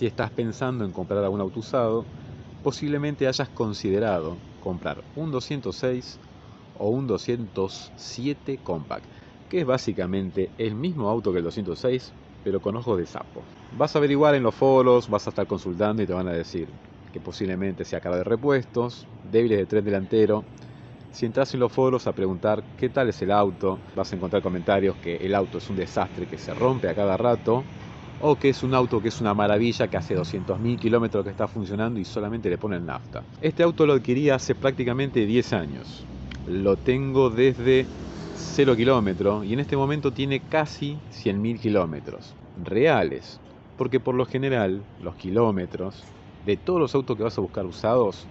Si estás pensando en comprar algún auto usado, posiblemente hayas considerado comprar un 206 o un 207 Compact, que es básicamente el mismo auto que el 206, pero con ojos de sapo. Vas a averiguar en los foros, vas a estar consultando y te van a decir que posiblemente sea caro de repuestos, débiles de tren delantero. Si entras en los foros a preguntar qué tal es el auto, vas a encontrar comentarios que el auto es un desastre, que se rompe a cada rato, o que es un auto que es una maravilla, que hace 200.000 kilómetros que está funcionando y solamente le ponen nafta. Este auto lo adquirí hace prácticamente 10 años. Lo tengo desde 0 kilómetros y en este momento tiene casi 100.000 kilómetros reales, porque por lo general los kilómetros de todos los autos que vas a buscar usados,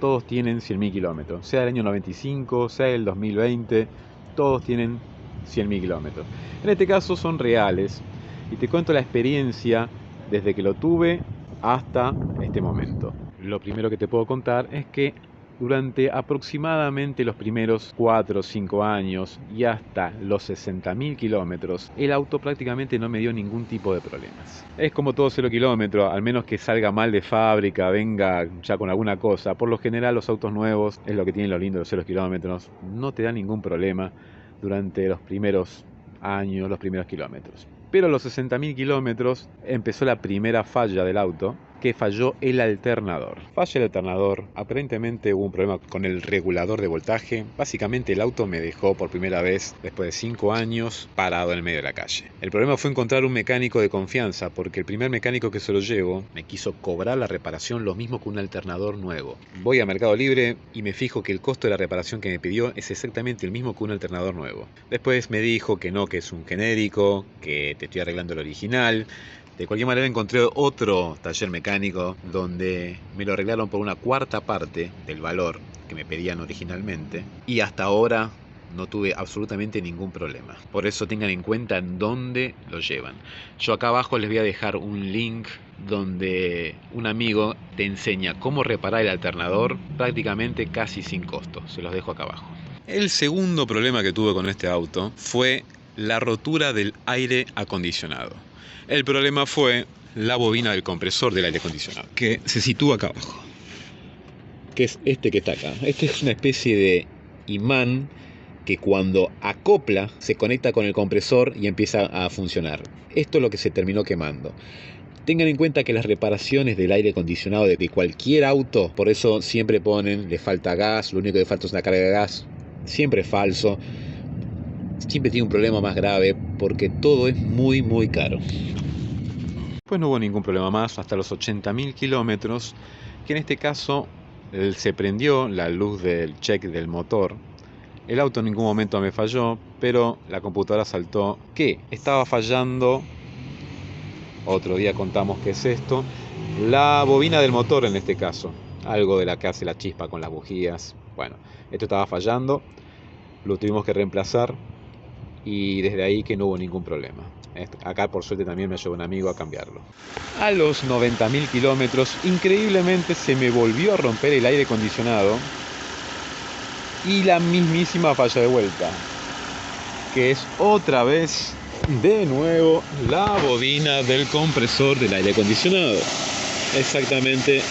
todos tienen 100.000 kilómetros, sea el año 95, sea el 2020, todos tienen 100.000 kilómetros. En este caso son reales y te cuento la experiencia desde que lo tuve hasta este momento. Lo primero que te puedo contar es que durante aproximadamente los primeros 4 o 5 años y hasta los 60.000 kilómetros, el auto prácticamente no me dio ningún tipo de problemas. Es como todo 0 kilómetros, al menos que salga mal de fábrica, venga ya con alguna cosa. Por lo general los autos nuevos, es lo que tienen lo lindo de los 0 kilómetros, no te dan ningún problema durante los primeros años, los primeros kilómetros. Pero a los 60.000 kilómetros empezó la primera falla del auto, que falló el alternador. Falla el alternador, aparentemente hubo un problema con el regulador de voltaje. Básicamente el auto me dejó por primera vez, después de 5 años, parado en el medio de la calle. El problema fue encontrar un mecánico de confianza, porque el primer mecánico que se lo llevo me quiso cobrar la reparación lo mismo que un alternador nuevo. Voy a Mercado Libre y me fijo que el costo de la reparación que me pidió es exactamente el mismo que un alternador nuevo. Después me dijo que no, que es un genérico, que te estoy arreglando el original. De cualquier manera encontré otro taller mecánico donde me lo arreglaron por una cuarta parte del valor que me pedían originalmente y hasta ahora no tuve absolutamente ningún problema. Por eso tengan en cuenta en dónde lo llevan. Yo acá abajo les voy a dejar un link donde un amigo te enseña cómo reparar el alternador prácticamente casi sin costo. Se los dejo acá abajo. El segundo problema que tuve con este auto fue la rotura del aire acondicionado. El problema fue la bobina del compresor del aire acondicionado, que se sitúa acá abajo, que es este que está acá. Este es una especie de imán que cuando acopla se conecta con el compresor y empieza a funcionar. Esto es lo que se terminó quemando. Tengan en cuenta que las reparaciones del aire acondicionado de cualquier auto, por eso siempre ponen, le falta gas, lo único que falta es una carga de gas, siempre es falso. Siempre tiene un problema más grave porque todo es muy caro. Pues no hubo ningún problema más hasta los 80.000 kilómetros, que en este caso se prendió la luz del check del motor. El auto en ningún momento me falló, pero la computadora saltó que estaba fallando. Otro día contamos qué es esto. La bobina del motor en este caso, algo de la que hace la chispa con las bujías. Bueno, esto estaba fallando, lo tuvimos que reemplazar. Y desde ahí que no hubo ningún problema. Acá por suerte también me ayudó un amigo a cambiarlo. A los 90.000 kilómetros, increíblemente se me volvió a romper el aire acondicionado y la mismísima falla de vuelta, que es otra vez, de nuevo, la bobina del compresor del aire acondicionado. Exactamente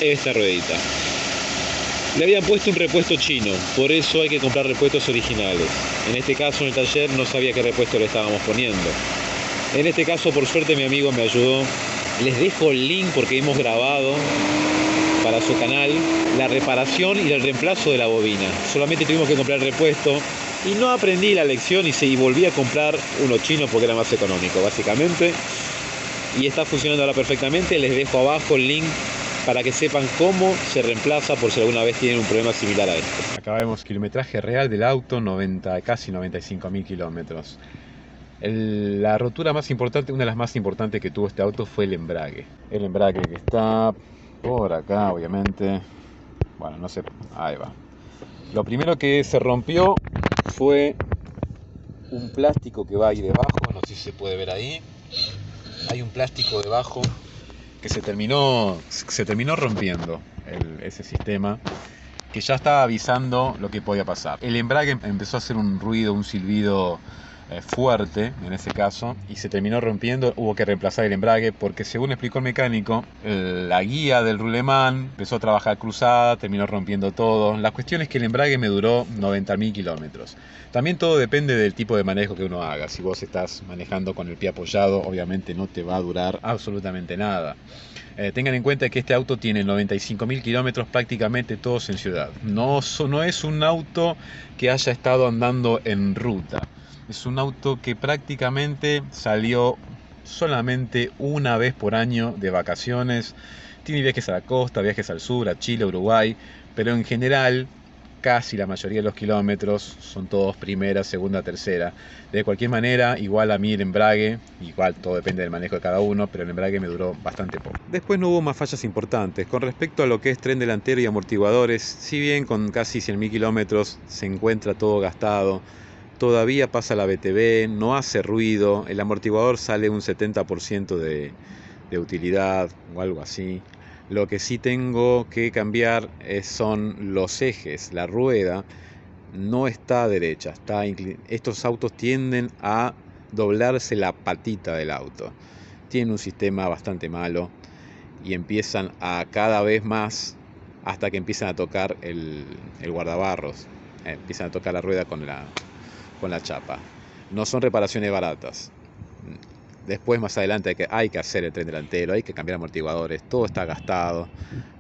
esta ruedita. Le habían puesto un repuesto chino, por eso hay que comprar repuestos originales. En este caso en el taller no sabía qué repuesto le estábamos poniendo. En este caso por suerte mi amigo me ayudó. Les dejo el link porque hemos grabado para su canal la reparación y el reemplazo de la bobina. Solamente tuvimos que comprar el repuesto y no aprendí la lección y volví a comprar uno chino porque era más económico básicamente. Y está funcionando ahora perfectamente. Les dejo abajo el link para que sepan cómo se reemplaza por si alguna vez tienen un problema similar a este. Acá vemos kilometraje real del auto, casi 95.000 kilómetros. La rotura más importante, una de las más importantes que tuvo este auto fue el embrague. El embrague que está por acá, obviamente. Bueno, no sé, ahí va. Lo primero que se rompió fue un plástico que va ahí debajo, no sé si se puede ver ahí. Hay un plástico debajo que se terminó rompiendo ese sistema, que ya estaba avisando lo que podía pasar. El embrague empezó a hacer un ruido, un silbido fuerte en ese caso y se terminó rompiendo. Hubo que reemplazar el embrague porque, según explicó el mecánico, la guía del rulemán empezó a trabajar cruzada, terminó rompiendo todo. La cuestión es que el embrague me duró 90.000 kilómetros. También todo depende del tipo de manejo que uno haga. Si vos estás manejando con el pie apoyado, obviamente no te va a durar absolutamente nada. Tengan en cuenta que este auto tiene 95.000 kilómetros prácticamente todos en ciudad. No es un auto que haya estado andando en ruta. Es un auto que prácticamente salió solamente una vez por año de vacaciones. Tiene viajes a la costa, viajes al sur, a Chile, Uruguay, pero en general casi la mayoría de los kilómetros son todos primera, segunda, tercera. De cualquier manera, igual a mí el embrague, igual todo depende del manejo de cada uno, pero el embrague me duró bastante poco. Después no hubo más fallas importantes. Con respecto a lo que es tren delantero y amortiguadores, si bien con casi 100.000 kilómetros se encuentra todo gastado, todavía pasa la BTV, no hace ruido, el amortiguador sale un 70% de utilidad o algo así. Lo que sí tengo que cambiar son los ejes, la rueda no está derecha, estos autos tienden a doblarse la patita del auto. Tienen un sistema bastante malo y empiezan a cada vez más hasta que empiezan a tocar el guardabarros, empiezan a tocar la rueda con la chapa. No son reparaciones baratas. Después, más adelante, hay que hacer el tren delantero, hay que cambiar amortiguadores, todo está gastado.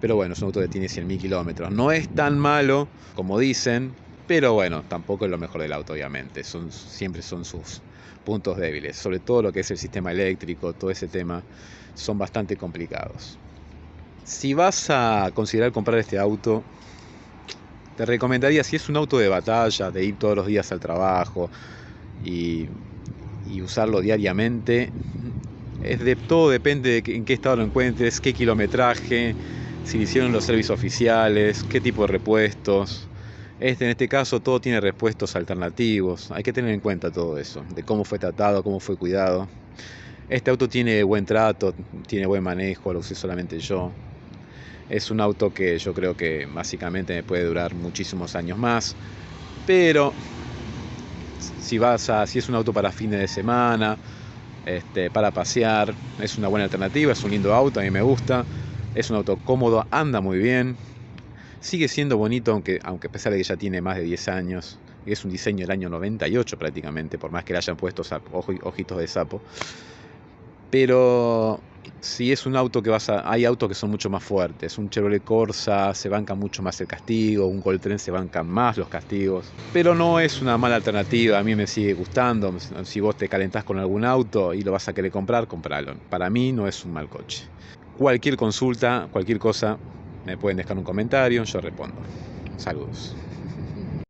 Pero bueno, es un auto que tiene 100.000 kilómetros. No es tan malo como dicen, pero bueno, tampoco es lo mejor del auto, obviamente. Siempre son sus puntos débiles. Sobre todo lo que es el sistema eléctrico, todo ese tema, son bastante complicados. Si vas a considerar comprar este auto, te recomendaría, si es un auto de batalla, de ir todos los días al trabajo y usarlo diariamente, todo depende de en qué estado lo encuentres, qué kilometraje, si le hicieron los servicios oficiales, qué tipo de repuestos. En este caso todo tiene repuestos alternativos, hay que tener en cuenta todo eso, de cómo fue tratado, cómo fue cuidado. Este auto tiene buen trato, tiene buen manejo, lo usé solamente yo. Es un auto que yo creo que básicamente me puede durar muchísimos años más, pero si es un auto para fines de semana, para pasear, es una buena alternativa, es un lindo auto, a mí me gusta, es un auto cómodo, anda muy bien, sigue siendo bonito, aunque a pesar de que ya tiene más de 10 años, es un diseño del año 98 prácticamente, por más que le hayan puesto ojitos de sapo. Pero si es un auto hay autos que son mucho más fuertes. Un Chevrolet Corsa se banca mucho más el castigo, un Gol Tren se bancan más los castigos. Pero no es una mala alternativa, a mí me sigue gustando. Si vos te calentás con algún auto y lo vas a querer comprar, compralo. Para mí no es un mal coche. Cualquier consulta, cualquier cosa, me pueden dejar un comentario, yo respondo. Saludos.